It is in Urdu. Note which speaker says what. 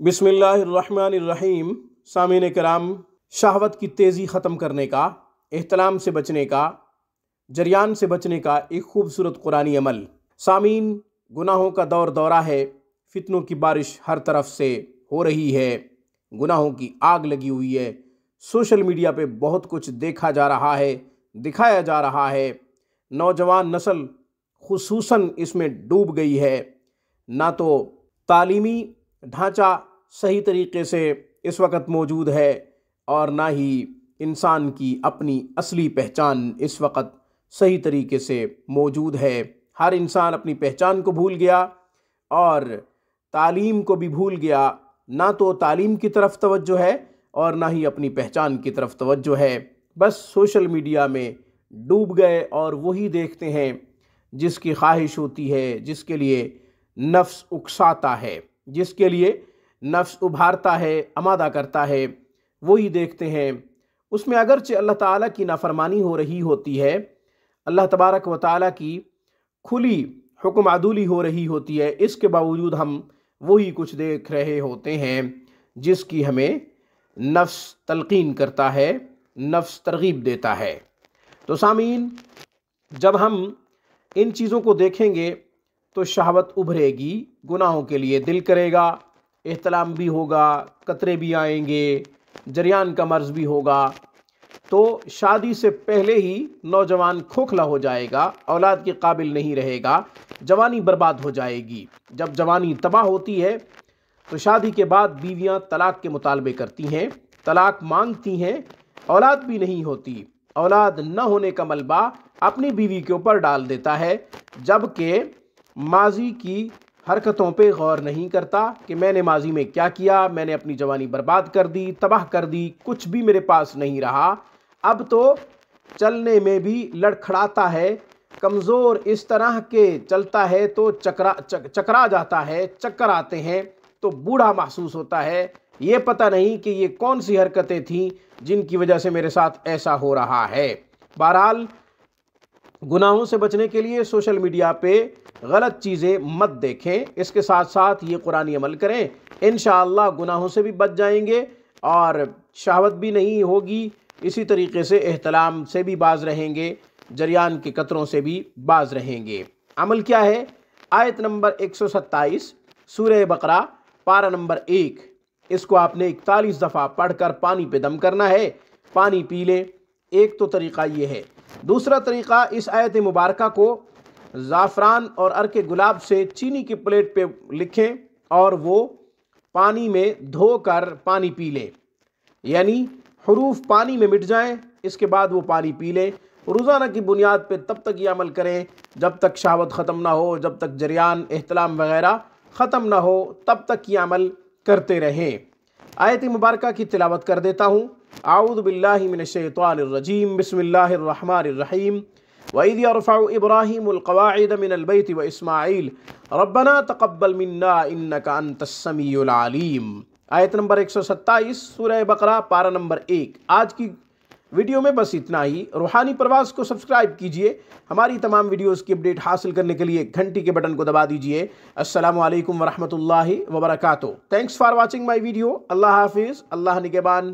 Speaker 1: بسم اللہ الرحمن الرحیم۔ سامعین کرام، شہوت کی تیزی ختم کرنے کا، احتلام سے بچنے کا، جریان سے بچنے کا ایک خوبصورت قرآنی عمل۔ سامعین، گناہوں کا دور دورہ ہے، فتنوں کی بارش ہر طرف سے ہو رہی ہے، گناہوں کی آگ لگی ہوئی ہے۔ سوشل میڈیا پہ بہت کچھ دیکھا جا رہا ہے، دکھایا جا رہا ہے۔ نوجوان نسل خصوصاً اس میں ڈوب گئی ہے۔ نہ تو تعلیمی ڈھانچہ صحیح طریقے سے اس وقت موجود ہے اور نہ ہی انسان کی اپنی اصلی پہچان اس وقت صحیح طریقے سے موجود ہے۔ ہر انسان اپنی پہچان کو بھول گیا اور تعلیم کو بھی بھول گیا۔ نہ تو تعلیم کی طرف توجہ ہے اور نہ ہی اپنی پہچان کی طرف توجہ ہے۔ بس سوشل میڈیا میں ڈوب گئے اور وہی دیکھتے ہیں جس کی خواہش ہوتی ہے، جس کے لیے نفس اکساتا ہے، جس کے لیے نفس ابھارتا ہے، آمادہ کرتا ہے، وہی دیکھتے ہیں۔ اس میں اگرچہ اللہ تعالیٰ کی نافرمانی ہو رہی ہوتی ہے، اللہ تبارک و تعالیٰ کی کھلی حکم عدولی ہو رہی ہوتی ہے، اس کے باوجود ہم وہی کچھ دیکھ رہے ہوتے ہیں جس کی ہمیں نفس تلقین کرتا ہے، نفس ترغیب دیتا ہے۔ تو سامعین، جب ہم ان چیزوں کو دیکھیں گے تو شہوت ابھرے گی، گناہوں کے لیے دل کرے گا، احتلام بھی ہوگا، قطرے بھی آئیں گے، جریان کا مرض بھی ہوگا۔ تو شادی سے پہلے ہی نوجوان کھوکھلا ہو جائے گا، اولاد کے قابل نہیں رہے گا، جوانی برباد ہو جائے گی۔ جب جوانی تباہ ہوتی ہے تو شادی کے بعد بیویاں طلاق کے مطالبے کرتی ہیں، طلاق مانگتی ہیں، اولاد بھی نہیں ہوتی۔ اولاد نہ ہونے کا ملبہ اپنی بیوی کے اوپر ڈال دیتا ہے، جبکہ ماضی کی حرکتوں پہ غور نہیں کرتا کہ میں نے ماضی میں کیا کیا، میں نے اپنی جوانی برباد کر دی، تباہ کر دی، کچھ بھی میرے پاس نہیں رہا۔ اب تو چلنے میں بھی لڑکھڑاتا ہے، کمزور اس طرح کے چلتا ہے تو چکرا جاتا ہے، چکر آتے ہیں تو بوڑھا محسوس ہوتا ہے۔ یہ پتہ نہیں کہ یہ کون سی حرکتیں تھیں جن کی وجہ سے میرے ساتھ ایسا ہو رہا ہے۔ بہرحال، گناہوں سے بچنے کے لیے سوشل میڈیا پہ غلط چیزیں مت دیکھیں، اس کے ساتھ ساتھ یہ قرآنی عمل کریں، انشاءاللہ گناہوں سے بھی بچ جائیں گے اور شہوت بھی نہیں ہوگی۔ اسی طریقے سے احتلام سے بھی باز رہیں گے، جریان کے قطروں سے بھی باز رہیں گے۔ عمل کیا ہے؟ آیت نمبر 127 سورہ بقرہ پارہ نمبر 1، اس کو آپ نے 41 دفعہ پڑھ کر پانی پہ دم کرنا ہے، پانی پی لیں۔ ایک تو طریقہ یہ ہے۔ دوسرا طریقہ، اس آیت مبارکہ کو زعفران اور عرق گلاب سے چینی کی پلیٹ پہ لکھیں اور وہ پانی میں دھو کر پانی پی لیں، یعنی حروف پانی میں مٹ جائیں، اس کے بعد وہ پانی پی لیں۔ روزانہ کی بنیاد پہ تب تک یہ عمل کریں جب تک شہوت ختم نہ ہو، جب تک جریان، احتلام وغیرہ ختم نہ ہو، تب تک یہ عمل کرتے رہیں۔ آیت مبارکہ کی تلاوت کر دیتا ہوں۔ اعوذ باللہ من الشیطان الرجیم، بسم اللہ الرحمن الرحیم۔ وَإِذْ يَرْفَعُ إِبْرَاهِيمُ الْقَوَاعِدَ مِنَ الْبَيْتِ وَإِسْمَاعِيلُ رَبَّنَا تَقَبَّلْ مِنَّا إِنَّكَ أَنْتَ السَّمِيعُ الْعَلِيمُ۔ آیت نمبر 127 سورہ بقرہ پارہ نمبر 1۔ آج کی ویڈیو میں بس اتنا ہی۔ روحانی پرواز کو سبسکرائب کیجئے، ہماری تمام ویڈیوز کی اپڈیٹ حاصل کرنے کے لیے گھنٹی کے بٹن کو دبا دیجئے۔ السلام علیکم ورحمۃ اللہ وبرکاتہ۔ Thanks for watching my video. اللہ حافظ، اللہ نگہبان۔